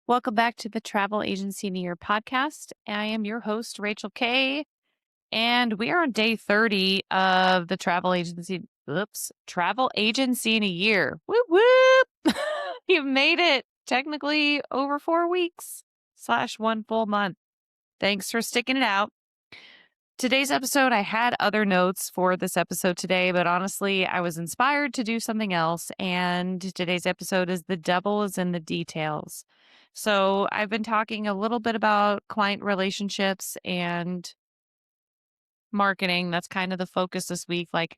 Welcome back to the Travel Agency in a Year podcast. I am your host, Rachel Kay, and we are on day 30 of the travel agency in a year. Whoop, whoop. You made it technically over 4 weeks slash one full month. Thanks for sticking it out. Today's episode, I had other notes for this episode today, but honestly, I was inspired to do something else. And today's episode is The Devil is in the Details. So I've been talking a little bit about client relationships and marketing. That's kind of the focus this week. Like,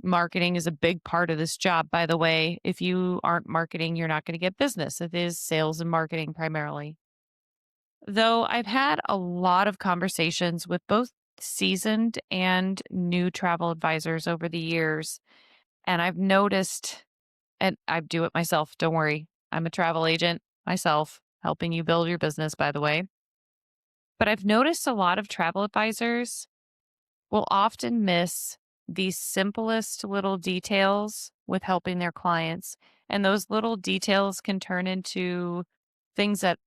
marketing is a big part of this job, by the way. If you aren't marketing, you're not going to get business. It is sales and marketing primarily. Though I've had a lot of conversations with both seasoned and new travel advisors over the years, and I've noticed, and I do it myself, don't worry. I'm a travel agent myself, helping you build your business, by the way. But I've noticed a lot of travel advisors will often miss the simplest little details with helping their clients. And those little details can turn into things that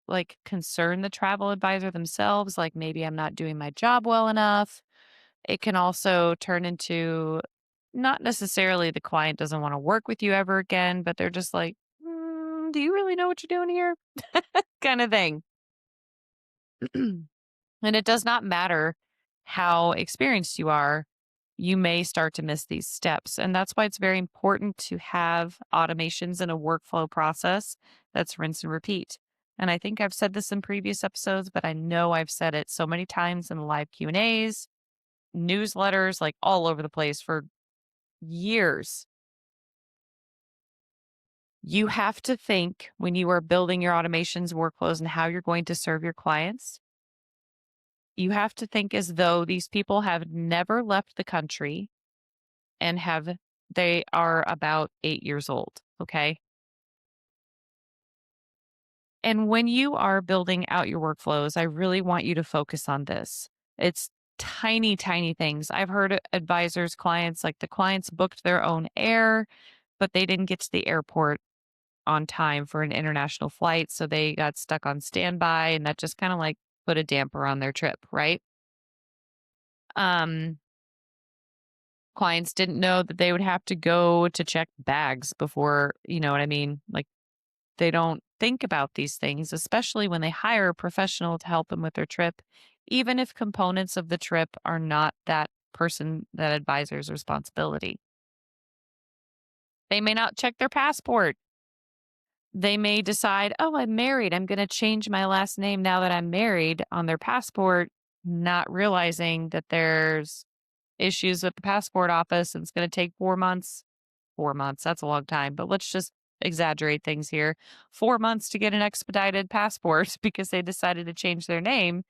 like concern the travel advisor themselves, like maybe I'm not doing my job well enough. It can also turn into not necessarily the client doesn't want to work with you ever again, but they're just like, do you really know what you're doing here? Kind of thing. And it does not matter how experienced you are, you may start to miss these steps. And that's why it's very important to have automations in a workflow process that's rinse and repeat. And I think I've said this in previous episodes, but I know I've said it so many times in live Q&As, newsletters, like all over the place for years. You have to think when you are building your automations, workflows, and how you're going to serve your clients. You have to think as though these people have never left the country and they are about 8 years old, okay? And when you are building out your workflows, I really want you to focus on this. It's tiny, tiny things. I've heard advisors, clients, like the clients booked their own air, but they didn't get to the airport on time for an international flight. So they got stuck on standby and that just kind of like put a damper on their trip, right? Um, Clients didn't know that they would have to go to check bags before, you know what I mean? Like they don't think about these things, especially when they hire a professional to help them with their trip, even if components of the trip are not that advisor's responsibility. They may not check their passport. They may decide, oh, I'm married. I'm going to change my last name now that I'm married on their passport, not realizing that there's issues with the passport office and it's going to take 4 months. 4 months, that's a long time, but let's just exaggerate things here. 4 months to get an expedited passport because they decided to change their name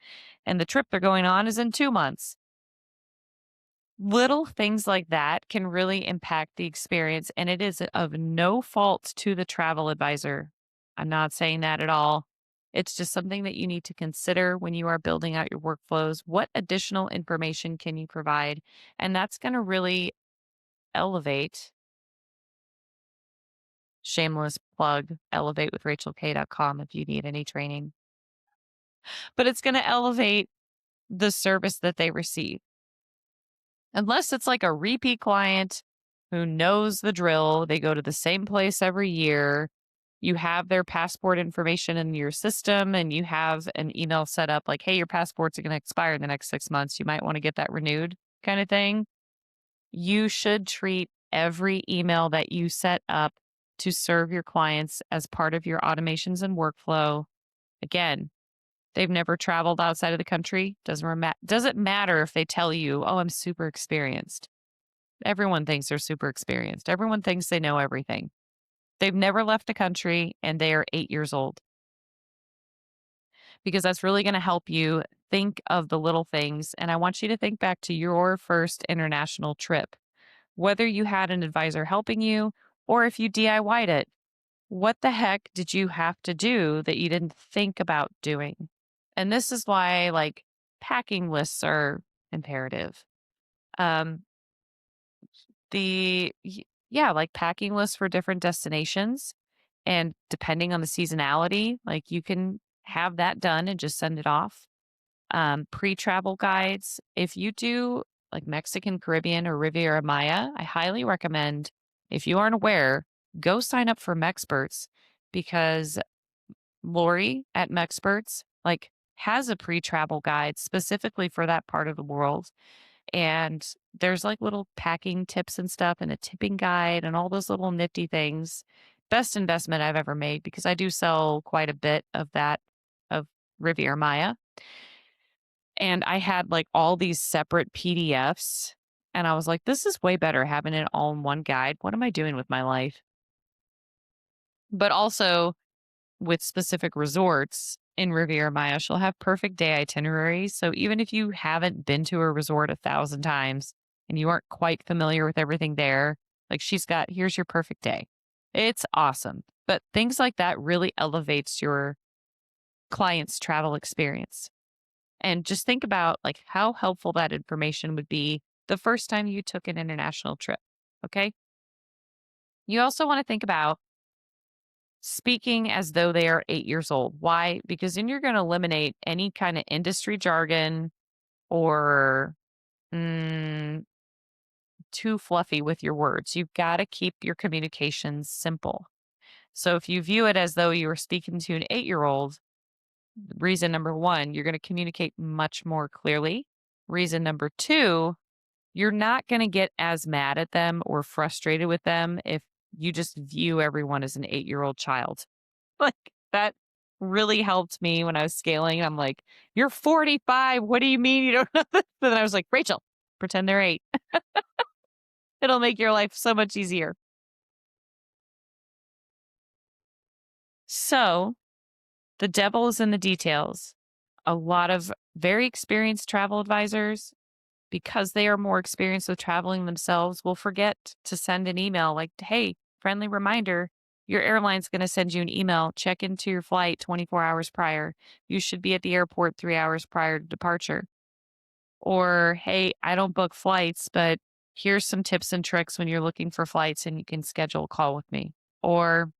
and the trip they're going on is in 2 months. Little things like that can really impact the experience, and it is of no fault to the travel advisor. I'm not saying that at all. It's just something that you need to consider when you are building out your workflows. What additional information can you provide? And that's going to really elevate, shameless plug, elevatewithrachelk.com if you need any training, but it's going to elevate the service that they receive. Unless it's like a repeat client who knows the drill, they go to the same place every year. You have their passport information in your system and you have an email set up like, hey, your passports are going to expire in the next 6 months. You might want to get that renewed, kind of thing. You should treat every email that you set up to serve your clients as part of your automations and workflow. Again, they've never traveled outside of the country. Doesn't matter if they tell you, oh, I'm super experienced. Everyone thinks they're super experienced. Everyone thinks they know everything. They've never left the country and they are 8 years old, because that's really going to help you think of the little things. And I want you to think back to your first international trip, whether you had an advisor helping you or if you DIY'd it. What the heck did you have to do that you didn't think about doing? And this is why like packing lists are imperative. Um, yeah, like packing lists for different destinations. And depending on the seasonality, like you can have that done and just send it off. Pre-travel guides. If you do like Mexican, Caribbean, or Riviera Maya, I highly recommend, if you aren't aware, go sign up for Mexperts, because Lori at Mexperts like has a pre-travel guide specifically for that part of the world. And there's like little packing tips and stuff and a tipping guide and all those little nifty things. Best investment I've ever made, because I do sell quite a bit of that, of Riviera Maya. And I had like all these separate PDFs. And I was like, this is way better having it all in one guide. What am I doing with my life? But also, with specific resorts in Riviera Maya, she'll have perfect day itineraries. So even if you haven't been to a resort 1,000 times and you aren't quite familiar with everything there, like she's got, here's your perfect day. It's awesome. But things like that really elevates your client's travel experience. And just think about like how helpful that information would be the first time you took an international trip. Okay. You also want to think about speaking as though they are 8 years old. Why? Because then you're going to eliminate any kind of industry jargon or mm, too fluffy with your words. You've got to keep your communications simple. So if you view it as though you were speaking to an 8-year-old, reason number one, you're going to communicate much more clearly. Reason number two, you're not going to get as mad at them or frustrated with them if you just view everyone as an 8-year-old child. Like that really helped me when I was scaling. I'm like, you're 45. What do you mean you don't know this? And then I was like, Rachel, pretend they're 8. It'll make your life so much easier. So the devil is in the details. A lot of very experienced travel advisors, because they are more experienced with traveling themselves, will forget to send an email like, hey, friendly reminder, your airline's going to send you an email. Check into your flight 24 hours prior. You should be at the airport 3 hours prior to departure. Or, hey, I don't book flights, but here's some tips and tricks when you're looking for flights and you can schedule a call with me. Or,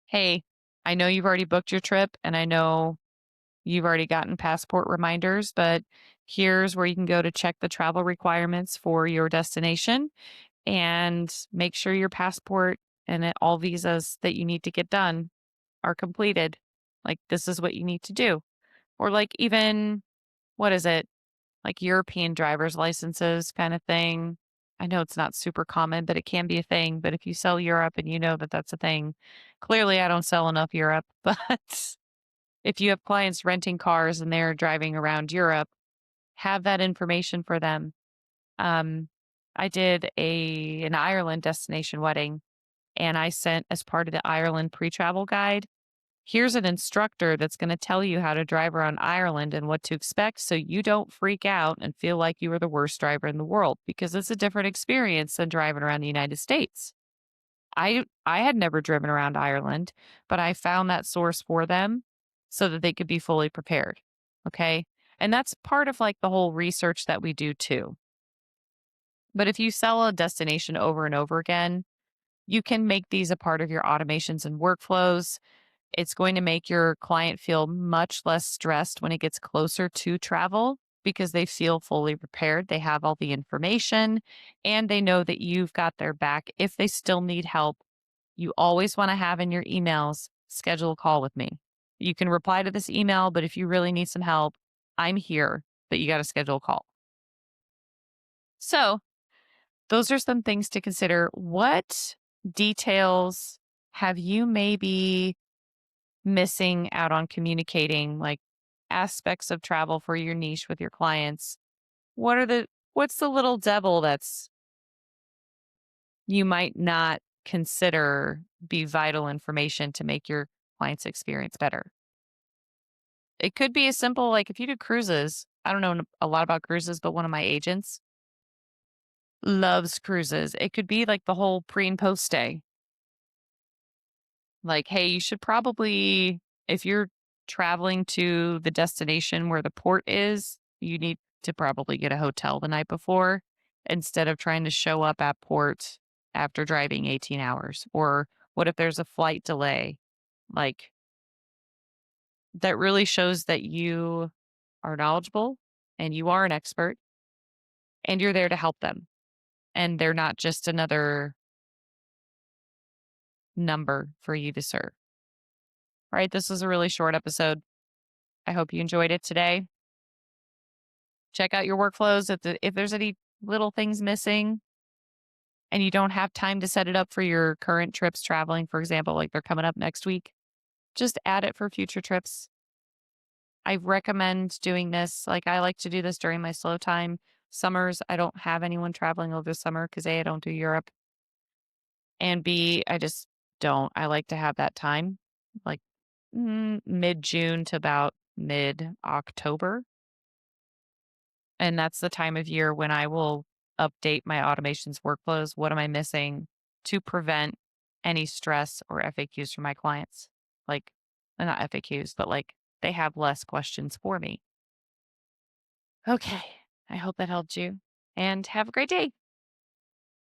hey, I know you've already booked your trip and I know you've already gotten passport reminders, but here's where you can go to check the travel requirements for your destination and make sure your passport and all visas that you need to get done are completed. Like, this is what you need to do. Or, like, even, what is it? Like European driver's licenses kind of thing. I know it's not super common, but it can be a thing. But if you sell Europe and you know that that's a thing, clearly I don't sell enough Europe, but if you have clients renting cars and they're driving around Europe, have that information for them. Um, I did an Ireland destination wedding, and I sent, as part of the Ireland pre-travel guide, here's an instructor that's going to tell you how to drive around Ireland and what to expect, so you don't freak out and feel like you are the worst driver in the world, because it's a different experience than driving around the United States. I had never driven around Ireland, but I found that source for them so that they could be fully prepared. Okay. And that's part of like the whole research that we do too. But if you sell a destination over and over again, you can make these a part of your automations and workflows. It's going to make your client feel much less stressed when it gets closer to travel, because they feel fully prepared. They have all the information and they know that you've got their back. If they still need help, you always want to have in your emails, schedule a call with me. You can reply to this email, but if you really need some help, I'm here, but you got to schedule a call. So those are some things to consider. What details have you maybe missing out on communicating, like aspects of travel for your niche with your clients? What's the little devil that's you might not consider be vital information to make your client's experience better? It could be as simple like if you do cruises. I don't know a lot about cruises, but one of my agents loves cruises. It could be like the whole pre and post stay. Like, hey, you should probably, if you're traveling to the destination where the port is, you need to probably get a hotel the night before instead of trying to show up at port after driving 18 hours, or What if there's a flight delay? Like, that really shows that you are knowledgeable and you are an expert and you're there to help them. And they're not just another number for you to serve. All right. This was a really short episode. I hope you enjoyed it today. Check out your workflows. If there's any little things missing and you don't have time to set it up for your current trips traveling, for example, like they're coming up next week, just add it for future trips. I recommend doing this. Like I like to do this during my slow time. Summers, I don't have anyone traveling over the summer because A, I don't do Europe. And B, I just don't. I like to have that time, like mid June to about mid October. And that's the time of year when I will update my automations workflows. What am I missing to prevent any stress or FAQs from my clients? Like, not FAQs, but like they have less questions for me. Okay. I hope that helped you and have a great day.